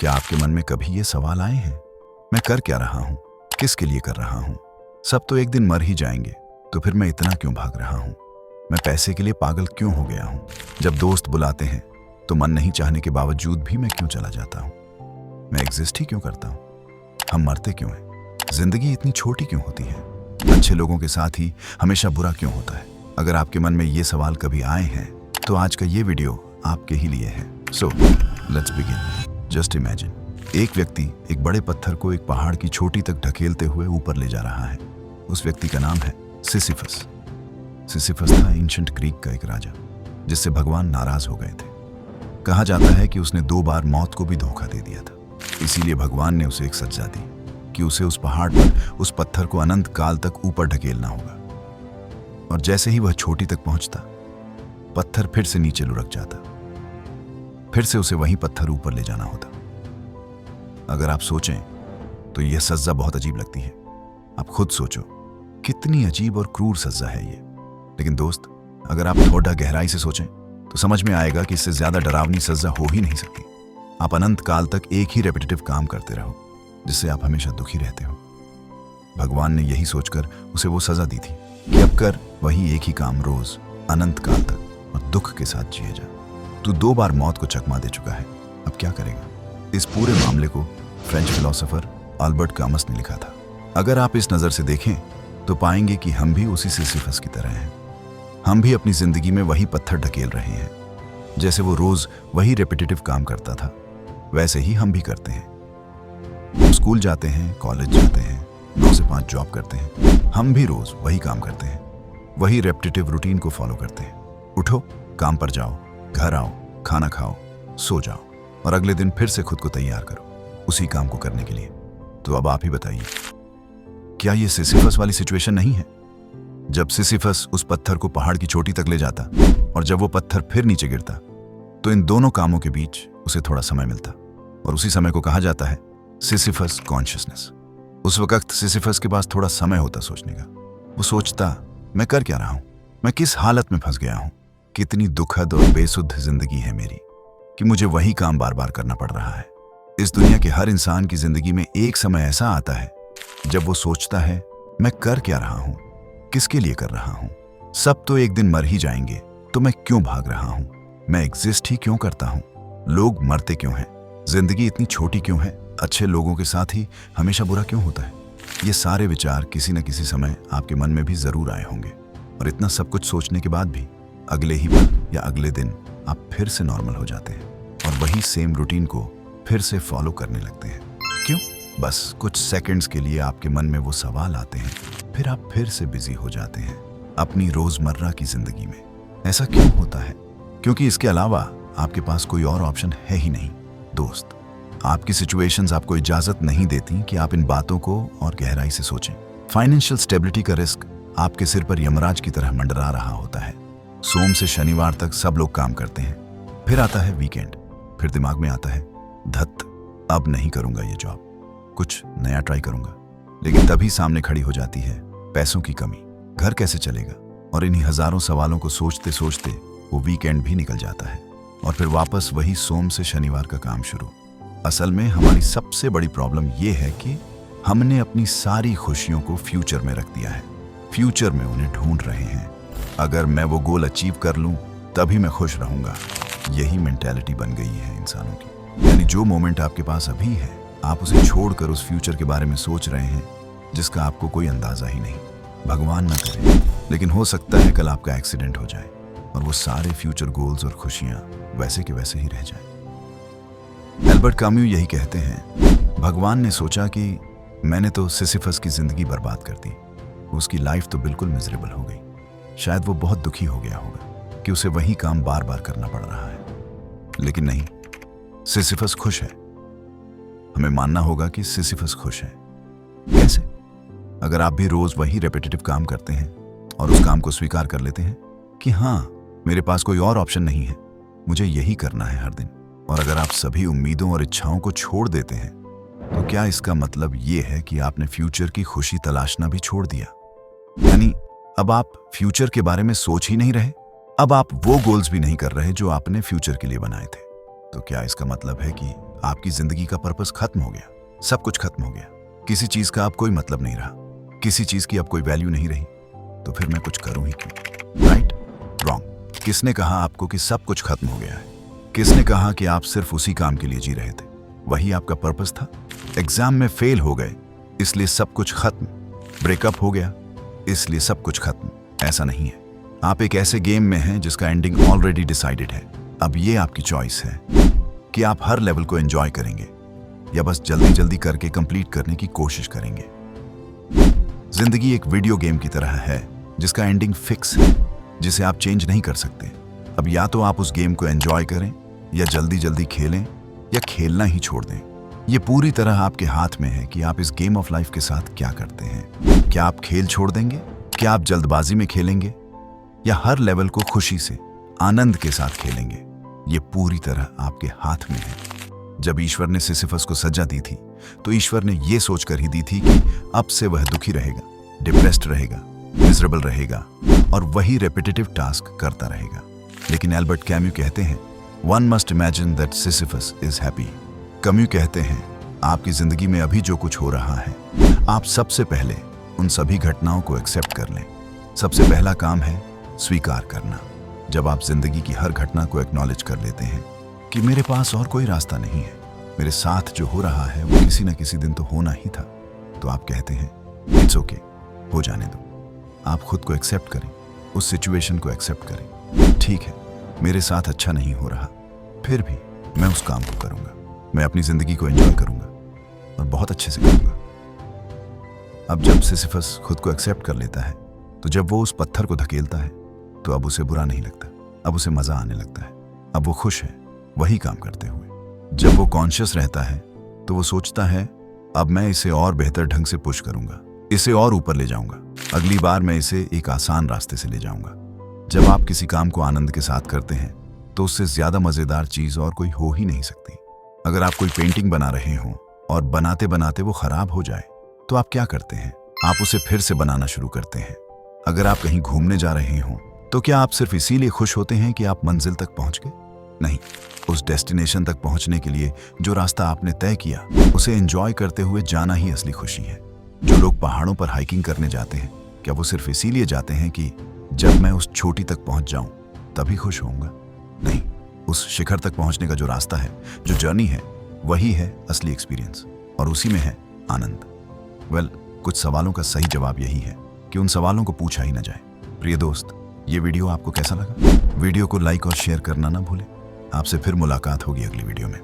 क्या आपके मन में कभी ये सवाल आए हैं, मैं कर क्या रहा हूँ, किसके लिए कर रहा हूँ? सब तो एक दिन मर ही जाएंगे, तो फिर मैं इतना क्यों भाग रहा हूँ? मैं पैसे के लिए पागल क्यों हो गया हूँ? जब दोस्त बुलाते हैं तो मन नहीं चाहने के बावजूद भी मैं क्यों चला जाता हूँ? मैं एग्जिस्ट ही क्यों करता हूँ? हम मरते क्यों हैं? जिंदगी इतनी छोटी क्यों होती है? अच्छे लोगों के साथ ही हमेशा बुरा क्यों होता है? अगर आपके मन में ये सवाल कभी आए हैं तो आज का ये वीडियो आपके ही लिए है। So let's begin. Just imagine, एक व्यक्ति एक बड़े पत्थर को एक पहाड़ की चोटी तक ढकेलते हुए ऊपर ले जा रहा है। उस व्यक्ति का नाम है सिसिफस। सिसिफस था एंशिएंट ग्रीक का एक राजा जिससे भगवान नाराज हो गए थे। कहा जाता है कि उसने 2 बार मौत को भी धोखा दे दिया था। इसीलिए भगवान ने उसे एक सजा दी कि उसे उस पहाड़ पर उस पत्थर को अनंत काल तक ऊपर ढकेलना होगा। और जैसे ही वह चोटी तक पहुंचता, पत्थर फिर से नीचे लुढ़क जाता। फिर से उसे वहीं पत्थर ऊपर ले जाना होता। अगर आप सोचें तो यह सजा बहुत अजीब लगती है। आप खुद सोचो, कितनी अजीब और क्रूर सजा है ये। लेकिन दोस्त, अगर आप थोड़ा गहराई से सोचें तो समझ में आएगा कि इससे ज्यादा डरावनी सजा हो ही नहीं सकती। आप अनंत काल तक एक ही रेपिटेटिव काम करते रहो जिससे आप हमेशा दुखी रहते हो। भगवान ने यही सोचकर उसे वो सजा दी थी कि अब कर वही एक ही काम रोज अनंत काल तक और दुख के साथ जिए जा। तू 2 बार मौत को चकमा दे चुका है, अब क्या करेगा? इस पूरे मामले को फ्रेंच फिलोसोफर अल्बर्ट कामस ने लिखा था। अगर आप इस नजर से देखें तो पाएंगे कि हम भी उसी सिसिफस की तरह हैं। हम भी अपनी जिंदगी में वही पत्थर ढकेल रहे हैं। जैसे वो रोज वही रेपिटेटिव काम करता था, वैसे ही हम भी करते हैं। हम स्कूल जाते हैं, कॉलेज जाते हैं, 9 से 5 जॉब करते हैं। हम भी रोज वही काम करते हैं, वही रेपिटेटिव रूटीन को फॉलो करते हैं। उठो, काम पर जाओ, घर आओ, खाना खाओ, सो जाओ और अगले दिन फिर से खुद को तैयार करो उसी काम को करने के लिए। तो अब आप ही बताइए, क्या ये सिसिफस वाली सिचुएशन नहीं है? जब सिसिफस उस पत्थर को पहाड़ की चोटी तक ले जाता और जब वो पत्थर फिर नीचे गिरता तो इन दोनों कामों के बीच उसे थोड़ा समय मिलता और उसी समय को कहा जाता है सिसिफस कॉन्शियसनेस। उस वक्त सिसिफस के पास थोड़ा समय होता सोचने का। वो सोचता, मैं कर क्या रहा हूं? मैं किस हालत में फंस गया हूं? कितनी दुखद और बेसुध जिंदगी है मेरी कि मुझे वही काम बार बार करना पड़ रहा है। इस दुनिया के हर इंसान की जिंदगी में एक समय ऐसा आता है जब वो सोचता है, मैं कर क्या रहा हूं, किसके लिए कर रहा हूं? सब तो एक दिन मर ही जाएंगे, तो मैं क्यों भाग रहा हूं? मैं एग्जिस्ट ही क्यों करता हूं? लोग मरते क्यों हैं? जिंदगी इतनी छोटी क्यों है? अच्छे लोगों के साथ ही हमेशा बुरा क्यों होता है? ये सारे विचार किसी न किसी समय आपके मन में भी जरूर आए होंगे। और इतना सब कुछ सोचने के बाद भी अगले ही पल या अगले दिन आप फिर से नॉर्मल हो जाते हैं और वही सेम रूटीन को फिर से फॉलो करने लगते हैं। क्यों? बस कुछ सेकंड्स के लिए आपके मन में वो सवाल आते हैं, फिर आप फिर से बिजी हो जाते हैं अपनी रोजमर्रा की जिंदगी में। ऐसा क्यों होता है? क्योंकि इसके अलावा आपके पास कोई और ऑप्शन है ही नहीं। दोस्त, आपकी सिचुएशंस आपको इजाजत नहीं देती कि आप इन बातों को और गहराई से सोचें। फाइनेंशियल स्टेबिलिटी का रिस्क आपके सिर पर यमराज की तरह मंडरा रहा होता है। सोम से शनिवार तक सब लोग काम करते हैं, फिर आता है वीकेंड, फिर दिमाग में आता है धत, अब नहीं करूंगा ये जॉब, कुछ नया ट्राई करूंगा। लेकिन तभी सामने खड़ी हो जाती है पैसों की कमी, घर कैसे चलेगा? और इन्हीं हजारों सवालों को सोचते सोचते वो वीकेंड भी निकल जाता है और फिर वापस वही सोम से शनिवार का काम शुरू। असल में हमारी सबसे बड़ी प्रॉब्लम ये है कि हमने अपनी सारी खुशियों को फ्यूचर में रख दिया है। फ्यूचर में उन्हें ढूंढ रहे हैं। अगर मैं वो गोल अचीव कर लूं तभी मैं खुश रहूंगा। यही मेंटालिटी बन गई है इंसानों की। यानी जो मोमेंट आपके पास अभी है, आप उसे छोड़कर उस फ्यूचर के बारे में सोच रहे हैं जिसका आपको कोई अंदाजा ही नहीं। भगवान ना करे, लेकिन हो सकता है कल आपका एक्सीडेंट हो जाए और वो सारे फ्यूचर गोल्स और खुशियां वैसे के वैसे ही रह जाए। एल्बर्ट काम्यू यही कहते हैं, भगवान ने सोचा कि मैंने तो सिसिफस की जिंदगी बर्बाद कर दी, उसकी लाइफ तो बिल्कुल मिजरेबल हो गई। शायद वो बहुत दुखी हो गया होगा कि उसे वही काम बार बार करना पड़ रहा है। लेकिन नहीं, सिसिफस खुश है। हमें मानना होगा कि सिसिफस खुश है। कैसे? अगर आप भी रोज वही रेपिटेटिव काम करते हैं और उस काम को स्वीकार कर लेते हैं कि हाँ, मेरे पास कोई और ऑप्शन नहीं है, मुझे यही करना है हर दिन। और अगर आप सभी उम्मीदों और इच्छाओं को छोड़ देते हैं तो क्या इसका मतलब ये है कि आपने फ्यूचर की खुशी तलाशना भी छोड़ दिया? यानी अब आप फ्यूचर के बारे में सोच ही नहीं रहे, अब आप वो गोल्स भी नहीं कर रहे जो आपने फ्यूचर के लिए बनाए थे। तो क्या इसका मतलब है कि आपकी जिंदगी का पर्पस खत्म हो गया, सब कुछ खत्म हो गया, किसी चीज का अब कोई मतलब नहीं रहा, किसी चीज की अब कोई वैल्यू नहीं रही, तो फिर मैं कुछ करूं ही क्यों? राइट? रॉन्ग। किसने कहा आपको कि सब कुछ खत्म हो गया है? किसने कहा कि आप सिर्फ उसी काम के लिए जी रहे थे, वही आपका पर्पस था? एग्जाम में फेल हो गए इसलिए सब कुछ खत्म, ब्रेकअप हो गया इसलिए सब कुछ खत्म? ऐसा नहीं है। आप एक ऐसे गेम में हैं जिसका एंडिंग ऑलरेडी डिसाइडेड है। अब ये आपकी चॉइस है कि आप हर लेवल को एंजॉय करेंगे या बस जल्दी जल्दी करके कंप्लीट करने की कोशिश करेंगे। जिंदगी एक वीडियो गेम की तरह है जिसका एंडिंग फिक्स है, जिसे आप चेंज नहीं कर सकते। अब या तो आप उस गेम को एंजॉय करें या जल्दी जल्दी खेलें या खेलना ही छोड़ दें। ये पूरी तरह आपके हाथ में है कि आप इस गेम ऑफ लाइफ के साथ क्या करते हैं। क्या आप खेल छोड़ देंगे? क्या आप जल्दबाजी में खेलेंगे या हर लेवल को खुशी से, आनंद के साथ खेलेंगे? ये पूरी तरह आपके हाथ में है। जब ईश्वर ने सिसिफस को सजा दी थी तो ईश्वर ने यह सोचकर ही दी थी कि अब से वह दुखी रहेगा, डिप्रेस्ड रहेगा, मिजरेबल रहेगा और वही रेपिटेटिव टास्क करता रहेगा। लेकिन एल्बर्ट कैम्यू कहते हैं, one must imagine that Sisyphus is happy. Cameo कहते हैं, आपकी जिंदगी में अभी जो कुछ हो रहा है, आप सबसे पहले उन सभी घटनाओं को एक्सेप्ट कर लें। सबसे पहला काम है स्वीकार करना। जब आप जिंदगी की हर घटना को एक्नॉलेज कर लेते हैं कि मेरे पास और कोई रास्ता नहीं है, मेरे साथ जो हो रहा है वो किसी न किसी दिन तो होना ही था, तो आप कहते हैं इट्स ओके, हो जाने दो। आप खुद को एक्सेप्ट करें, उस सिचुएशन को एक्सेप्ट करें। ठीक है, मेरे साथ अच्छा नहीं हो रहा, फिर भी मैं उस काम को करूंगा, मैं अपनी जिंदगी को एंजॉय करूंगा और बहुत अच्छे से करूंगा। अब जब सिसिफस खुद को एक्सेप्ट कर लेता है तो जब वो उस पत्थर को धकेलता है तो अब उसे बुरा नहीं लगता, अब उसे मजा आने लगता है। अब वो खुश है वही काम करते हुए। जब वो कॉन्शियस रहता है तो वो सोचता है, अब मैं इसे और बेहतर ढंग से पुश करूंगा, इसे और ऊपर ले जाऊंगा, अगली बार मैं इसे एक आसान रास्ते से ले जाऊंगा। जब आप किसी काम को आनंद के साथ करते हैं तो उससे ज्यादा मजेदार चीज और कोई हो ही नहीं सकती। अगर आप कोई पेंटिंग बना रहे हो और बनाते बनाते वो खराब हो जाए तो आप क्या करते हैं? आप उसे फिर से बनाना शुरू करते हैं। अगर आप कहीं घूमने जा रहे हो तो क्या आप सिर्फ इसीलिए खुश होते हैं कि आप मंजिल तक पहुंच गए? नहीं, उस डेस्टिनेशन तक पहुंचने के लिए जो रास्ता आपने तय किया उसे एंजॉय करते हुए जाना ही असली खुशी है। जो लोग पहाड़ों पर हाइकिंग करने जाते हैं, क्या वो सिर्फ इसीलिए जाते हैं कि जब मैं उस चोटी तक पहुंच जाऊं तभी खुश होऊंगा? नहीं, उस शिखर तक पहुंचने का जो रास्ता है, जो जर्नी है, वही है असली एक्सपीरियंस और उसी में है आनंद। कुछ सवालों का सही जवाब यही है कि उन सवालों को पूछा ही ना जाए। प्रिय दोस्त, ये वीडियो आपको कैसा लगा? वीडियो को लाइक और शेयर करना ना भूलें। आपसे फिर मुलाकात होगी अगली वीडियो में।